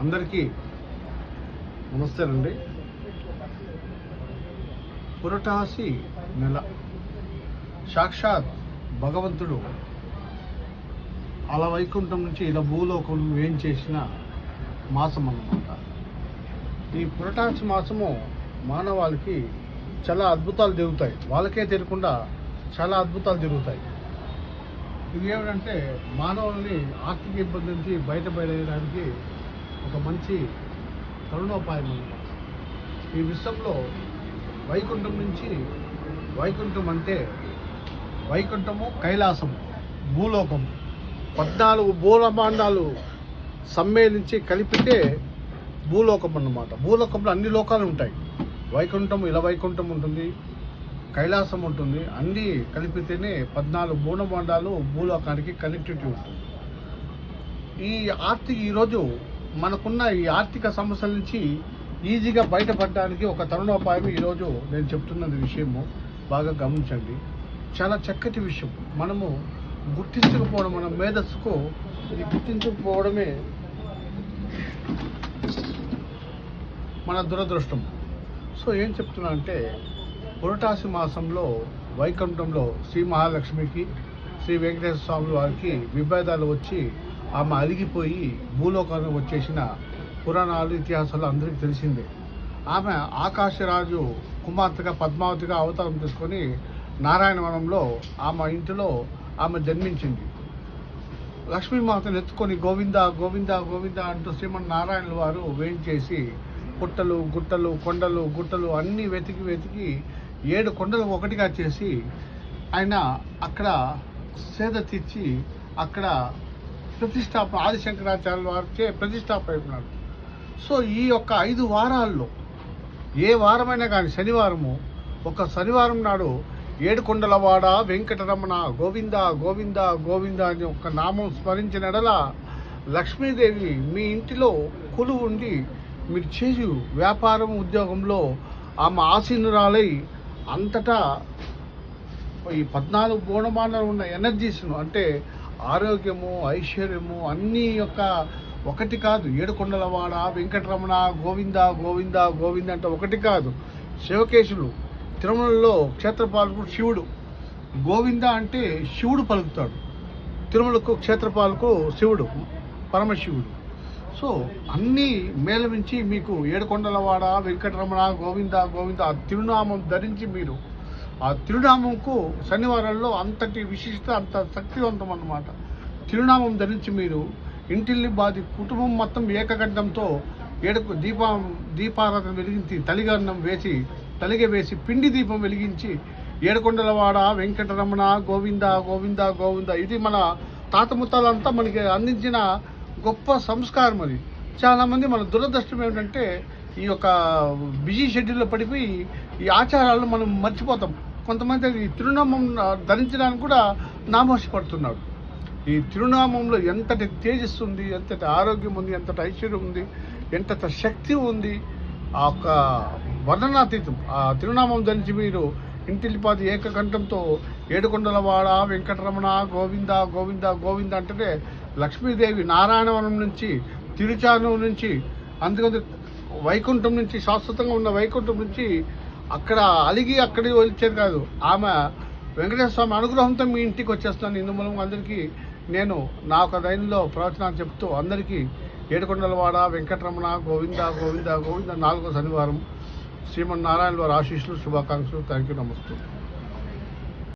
అందరికీ నమస్తేనండి. పురటాసి నెల సాక్షాత్ భగవంతుడు అలా వైకుంఠం నుంచి ఇలా భూలోకం ఏం చేసిన మాసం అన్నమాట. ఈ పురటాసి మాసము మానవాళికి చాలా అద్భుతాలు జరుగుతాయి. వాళ్ళకే తెలియకుండా చాలా అద్భుతాలు జరుగుతాయి. ఇవి ఏమిటంటే మానవుల్ని ఆర్థిక ఇబ్బంది నుంచి బయటపడేయడానికి ఒక మంచి తరుణోపాయం అన్నమాట. ఈ విశ్వంలో వైకుంఠం నుంచి, వైకుంఠం అంటే వైకుంఠము కైలాసము, భూలోకము, 14 భూలమాండాలు సమ్మేళించి కలిపితే భూలోకం అన్నమాట. భూలోకంలో అన్ని లోకాలు ఉంటాయి. వైకుంఠం ఇలా వైకుంఠం ఉంటుంది, కైలాసం ఉంటుంది, అన్నీ కలిపితేనే 14 భూలమాండాలు భూలోకానికి కనెక్టివిటీ ఉంటుంది. ఈరోజు మనకున్న ఈ ఆర్థిక సమస్యల నుంచి ఈజీగా బయటపడడానికి ఒక తరుణోపాయం ఈరోజు నేను చెప్తున్నది విషయము బాగా గమనించండి. చాలా చక్కటి విషయం. మనము గుర్తించకపోవడం, మన మేధస్సుకు ఇది గుర్తించకపోవడమే మన దురదృష్టం. సో ఏం చెప్తున్నా అంటే, పురటాసి మాసంలో వైకుంఠంలో శ్రీ మహాలక్ష్మికి, శ్రీ వెంకటేశ్వర స్వామి వారికి విభేదాలు వచ్చి ఆమె అలిగిపోయి భూలోకానికి వచ్చేసిన పురాణాలు, ఇతిహాసాలు అందరికీ తెలిసిందే. ఆమె ఆకాశరాజు కుమార్తెగా పద్మావతిగా అవతారం తీసుకొని నారాయణవనంలో ఆమె ఇంటిలో ఆమె జన్మించింది. లక్ష్మీమాతను ఎత్తుకొని గోవింద గోవింద గోవింద అంటూ శ్రీమన్నారాయణుల వారు వేయించేసి పుట్టలు, గుట్టలు, కొండలు, గుట్టలు అన్నీ వెతికి 7 కొండలు ఒకటిగా చేసి ఆయన అక్కడ సేద తీర్చి అక్కడ ప్రతిష్టాపన ఆదిశంకరాచార్యుల వారిచే ప్రతిష్టాపన అయిపోయినాడు. సో ఈ యొక్క 5 వారాల్లో ఏ వారమైనా కానీ ఒక శనివారం నాడు 7 కొండలవాడ వెంకటరమణ గోవింద గోవింద గోవింద అని ఒక నామం స్మరించిన ఎడల లక్ష్మీదేవి మీ ఇంటిలో కొలువు ఉండి మీరు చేసి వ్యాపారం, ఉద్యోగంలో ఆమె ఆసీనురాలై అంతటా ఈ 14 భూణమానాలు ఉన్న ఎనర్జీస్ను, అంటే ఆరోగ్యము, ఐశ్వర్యము అన్నీ యొక్క ఒకటి కాదు. 7 కొండలవాడ వెంకటరమణ గోవింద గోవింద గోవింద అంటే ఒకటి కాదు. శివకేశులు తిరుమలలో క్షేత్రపాలకు శివుడు, గోవింద అంటే శివుడు పలుకుతాడు. తిరుమలకు క్షేత్రపాలకు శివుడు, పరమశివుడు. సో అన్నీ మేళవించి మీకు 7 కొండలవాడ వెంకటరమణ గోవింద గోవింద ఆ తిరునామం ధరించి మీరు ఆ తిరునామంకు శనివారాల్లో అంతటి విశిష్టత, అంత శక్తివంతం అన్నమాట. తిరునామం ధరించి మీరు ఇంటిల్లి బాది కుటుంబం మొత్తం ఏకగంఠంతో 7 దీపారాధన వెలిగించి తలిగ వేసి పిండి దీపం వెలిగించి 7 కొండలవాడ వెంకటరమణ గోవింద గోవింద గోవింద ఇది మన తాత ముత్తాలంతా మనకి అందించిన గొప్ప సంస్కారం. అది చాలామంది మన దురదృష్టం ఏమిటంటే ఈ యొక్క బిజీ షెడ్యూల్లో పడిపోయి ఈ ఆచారాలను మనం మర్చిపోతాం. కొంతమంది ఈ తిరునామం ధరించడానికి కూడా నామోషపడుతున్నాడు. ఈ తిరునామంలో ఎంతటి తేజస్సు ఉంది, ఎంతటి ఆరోగ్యం ఉంది, ఎంతటి ఐశ్వర్యం ఉంది, ఎంతటి శక్తి ఉంది, ఆ యొక్క వర్ణనాతీతం. ఆ తిరునామం ధరించి మీరు ఇంటిల్లిపాది ఏకకంఠంతో 7 కొండలవాడ వెంకటరమణ గోవింద గోవింద గోవింద అంటే లక్ష్మీదేవి నారాయణవనం నుంచి, తిరుచానూరు నుంచి, అందుకని వైకుంఠం నుంచి, శాశ్వతంగా ఉన్న వైకుంఠం నుంచి అక్కడ అలిగి అక్కడికి వచ్చేది కాదు. ఆమె వెంకటేశ్వర స్వామి అనుగ్రహంతో మీ ఇంటికి వచ్చేస్తున్నాను. ఇందు మూలంగా అందరికీ నేను నా ఒక దైనంలో ప్రవచనాలు చెప్తూ అందరికీ 7 కొండలవాడ వెంకటరమణ గోవింద గోవింద గోవింద 4వ శనివారం శ్రీమన్నారాయణ వారి ఆశీస్సులు, శుభాకాంక్షలు. Thank you. నమస్తే.